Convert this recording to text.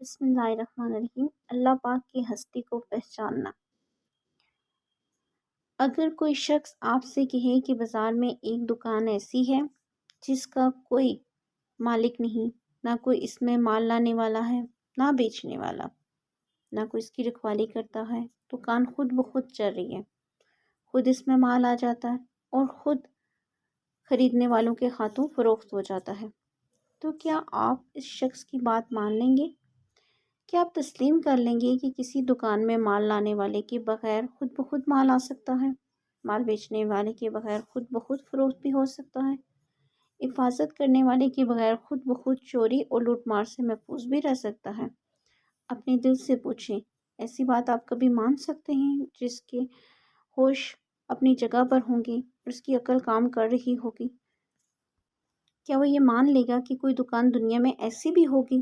بسم اللہ الرحمن الرحیم۔ اللہ پاک کی ہستی کو پہچاننا۔ اگر کوئی شخص آپ سے کہے کہ بازار میں ایک دکان ایسی ہے جس کا کوئی مالک نہیں، نہ کوئی اس میں مال لانے والا ہے، نہ بیچنے والا، نہ کوئی اس کی رکھوالی کرتا ہے، دکان خود بخود چل رہی ہے، خود اس میں مال آ جاتا ہے اور خود خریدنے والوں کے ہاتھوں فروخت ہو جاتا ہے، تو کیا آپ اس شخص کی بات مان لیں گے؟ کیا آپ تسلیم کر لیں گے کہ کسی دکان میں مال لانے والے کے بغیر خود بخود مال آ سکتا ہے، مال بیچنے والے کے بغیر خود بخود فروخت بھی ہو سکتا ہے، حفاظت کرنے والے کے بغیر خود بخود چوری اور لوٹ مار سے محفوظ بھی رہ سکتا ہے؟ اپنے دل سے پوچھیں، ایسی بات آپ کبھی مان سکتے ہیں؟ جس کے ہوش اپنی جگہ پر ہوں گے اور اس کی عقل کام کر رہی ہوگی، کیا وہ یہ مان لے گا کہ کوئی دکان دنیا میں ایسی بھی ہوگی